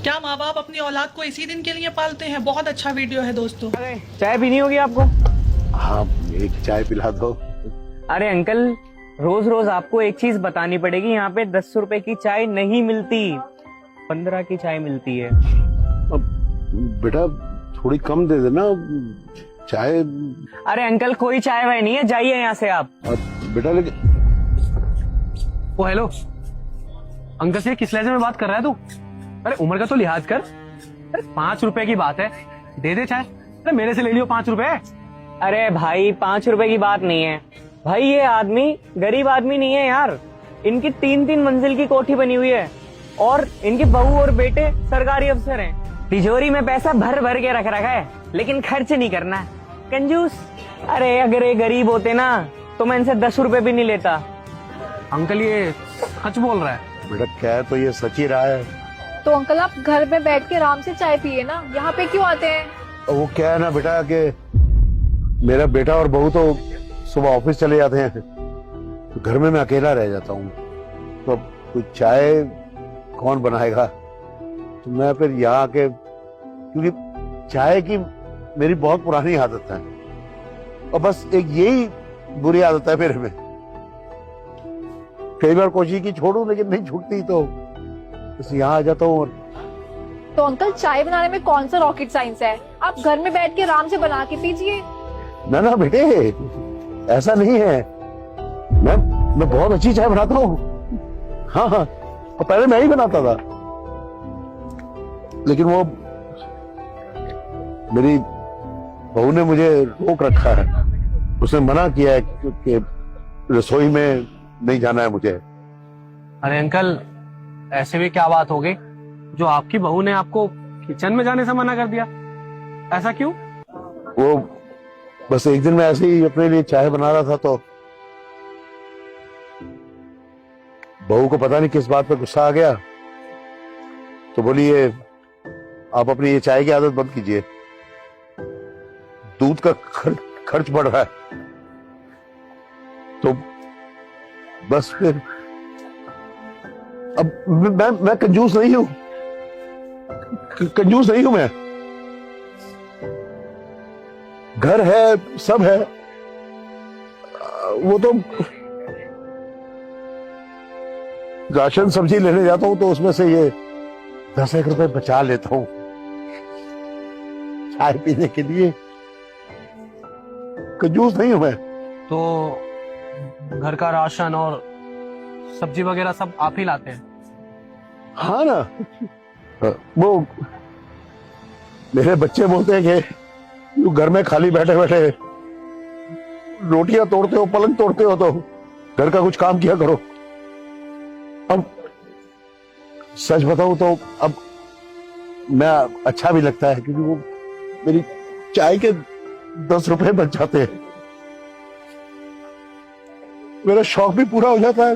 क्या माँ बाप अपनी औलाद को इसी दिन के लिए पालते हैं? बहुत अच्छा वीडियो है दोस्तों। अरे चाय पीनी होगी आपको? हाँ, एक चाय पिला दो। अरे अंकल, रोज रोज आपको एक चीज बतानी पड़ेगी, यहाँ पे 10 रुपए की चाय नहीं मिलती, 15 की चाय मिलती है। अब बेटा थोड़ी कम दे देना चाय। अरे अंकल, कोई चाय वाय नहीं है, जाइए यहाँ से आप। बेटा लेकिन ओ हेलो अंकल से किस लहजे में बात कर रहा है तू? अरे उम्र का तो लिहाज कर। अरे 5 रुपए की बात है, दे दे चाय। अरे मेरे से ले लियो 5 रुपए। अरे भाई 5 रुपए की बात नहीं है भाई, ये आदमी गरीब आदमी नहीं है यार। इनकी 3-3 मंजिल की कोठी बनी हुई है और इनकी बहू और बेटे सरकारी अफसर हैं। तिजोरी में पैसा भर भर के रख रखा है, लेकिन खर्च नहीं करना है, कंजूस। अरे अगर ये गरीब होते ना तो मैं इनसे 10 रुपए भी नहीं लेता। अंकल ये सच बोल रहा है। बेटा कह तो ये सच ही रहा है। तो अंकल आप घर में बैठ के आराम से चाय पिए ना, यहाँ पे क्यों आते हैं? वो क्या है ना बेटा कि मेरा बेटा और बहू तो सुबह ऑफिस चले जाते हैं, तो घर में मैं अकेला रह जाता हूँ। तो अब कोई चाय कौन बनाएगा, तो मैं फिर यहाँ आके, क्योंकि चाय की मेरी बहुत पुरानी आदत है और बस एक यही बुरी आदत है मेरे में। कई बार कोशिश की छोड़ू लेकिन नहीं छूटती, तो बस यहाँ आ जाता हूँ। तो अंकल चाय बनाने में कौन सा रॉकेट साइंस है? आप घर में बैठ के आराम से बना के पीजिए। ना ना बेटे, ऐसा नहीं है। मैं बहुत अच्छी चाय बनाता हूँ। हाँ हाँ, और पहले मैं ही बनाता था, लेकिन वो मेरी बहू ने मुझे रोक रखा है। उसने मना किया है कि रसोई में नहीं जाना है मुझे। अरे अंकल ऐसे भी क्या बात हो गई जो आपकी बहू ने आपको किचन में जाने से मना कर दिया? ऐसा क्यों? वो बस एक दिन मैं ऐसे ही अपने लिए चाय बना रहा था, तो बहू को पता नहीं किस बात पे गुस्सा आ गया, तो बोली ये आप अपनी ये चाय की आदत बंद कीजिए, दूध का खर्च बढ़ रहा है। तो बस फिर अब मैं कंजूस नहीं हूं, कंजूस नहीं हूं मैं। घर है, सब है, वो तो राशन सब्जी लेने जाता हूं तो उसमें से ये 10 रुपए बचा लेता हूं चाय पीने के लिए। कंजूस नहीं हूं मैं। तो घर का राशन और सब्जी वगैरह सब आप ही लाते हैं? हाँ ना, वो मेरे बच्चे बोलते हैं कि तू घर में खाली बैठे बैठे रोटियां तोड़ते हो, पलंग तोड़ते हो, तो घर का कुछ काम किया करो। अब सच बताऊं तो अब मैं अच्छा भी लगता है, क्योंकि वो मेरी चाय के 10 रुपए बच जाते हैं, मेरा शौक भी पूरा हो जाता है।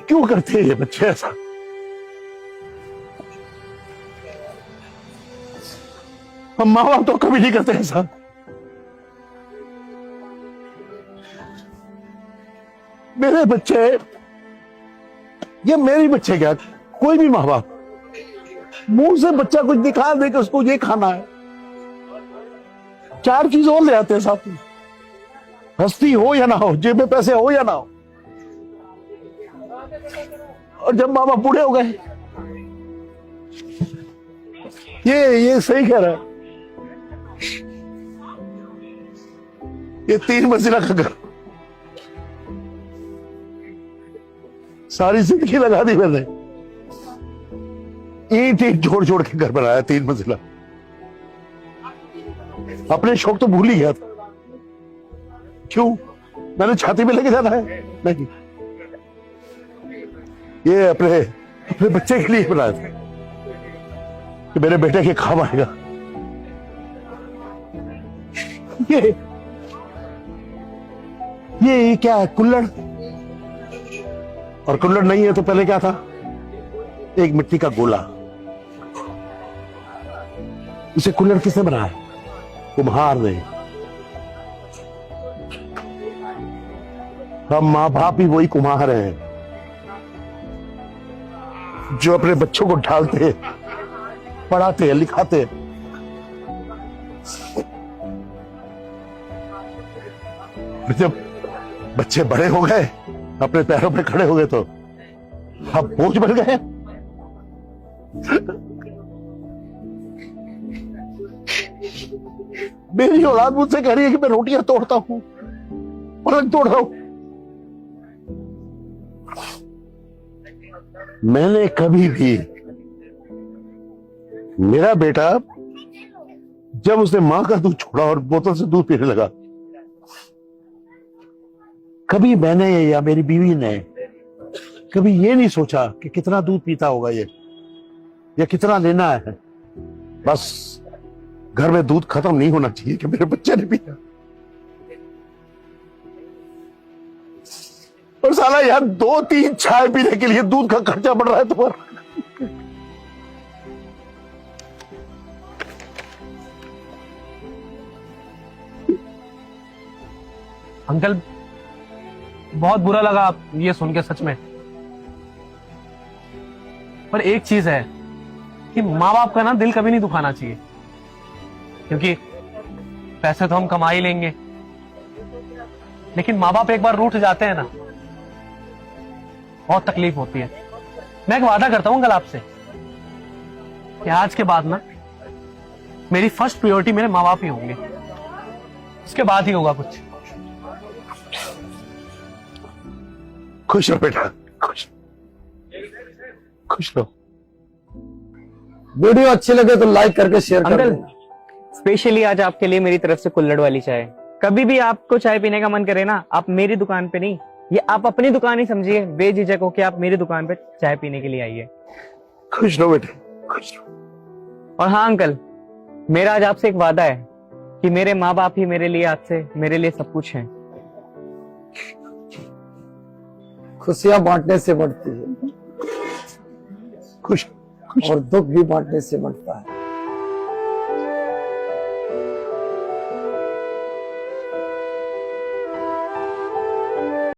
क्यों करते हैं ये बच्चे ऐसा? हम माँ बाप तो कभी नहीं करते ऐसा। मेरे बच्चे, ये मेरे बच्चे क्या, कोई भी माँ बाप मुंह से बच्चा कुछ दिखा दे कि उसको ये खाना है, 4 चीज और ले आते हैं साथ में, हस्ती हो या ना हो, जेब में पैसे हो या ना हो। और जब माँ बाप बूढ़े हो गए, ये सही कह रहा है, ये 3 मंजिला का घर सारी जिंदगी लगा दी मैंने, ईंट जोड़ जोड़ के घर बनाया 3 मंजिला। अपने शौक तो भूल ही गया था। क्यों? मैंने छाती में लेके जाना है? नहीं, ये अपने बच्चे के लिए बनाया था कि मेरे बेटे के काम आएगा। ये क्या है? कुल्हड़। और कुल्हड़ नहीं है तो पहले क्या था? एक मिट्टी का गोला। इसे कुल्हड़ किसने बनाया? कुम्हार ने। हम माँ बाप ही वही कुम्हार हैं जो अपने बच्चों को ढालते, पढ़ाते, लिखाते। जब बच्चे बड़े हो गए, अपने पैरों पे खड़े हो गए, तो अब बोझ बन गए। मेरी औलाद मुझसे कह रही है कि मैं रोटियां तोड़ता हूं, पलंग तोड़ रहा हूं। मैंने कभी भी, मेरा बेटा जब उसने मां का दूध छोड़ा और बोतल से दूध पीने लगा, कभी मैंने या मेरी बीवी ने कभी ये नहीं सोचा कि कितना दूध पीता होगा ये, या कितना लेना है। बस घर में दूध खत्म नहीं होना चाहिए कि मेरे बच्चे ने पिया। और साला यार 2-3 चाय पीने के लिए दूध का खर्चा बढ़ रहा है तुम्हारा। अंकल बहुत बुरा लगा ये सुन के, सच में। पर एक चीज है कि माँ बाप का ना दिल कभी नहीं दुखाना चाहिए, क्योंकि पैसे तो हम कमा ही लेंगे, लेकिन माँ बाप एक बार रूठ जाते हैं ना, बहुत तकलीफ होती है। मैं एक वादा करता हूं अंकल आपसे कि आज के बाद ना मेरी फर्स्ट प्रायोरिटी मेरे माँ बाप ही होंगे, उसके बाद ही होगा कुछ। खुश रहो बेटा, खुश खुश रहो। वीडियो अच्छी लगे तो लाइक करके शेयर कर अंकल देना। स्पेशली आज आपके लिए मेरी तरफ से कुल्हड़ वाली चाय। कभी भी आपको चाय पीने का मन करे ना, आप मेरी दुकान पे नहीं, ये आप अपनी दुकान ही समझिए, बेझिझक हो कि आप मेरी दुकान पे चाय पीने के लिए आइए। खुश रहो बेटे, खुश रहो। और हाँ अंकल, मेरा आज आपसे एक वादा है कि मेरे माँ बाप ही मेरे लिए आज से मेरे लिए सब कुछ है। खुशियां बांटने से बढ़ती है खुश और दुख भी बांटने से बढ़ता है।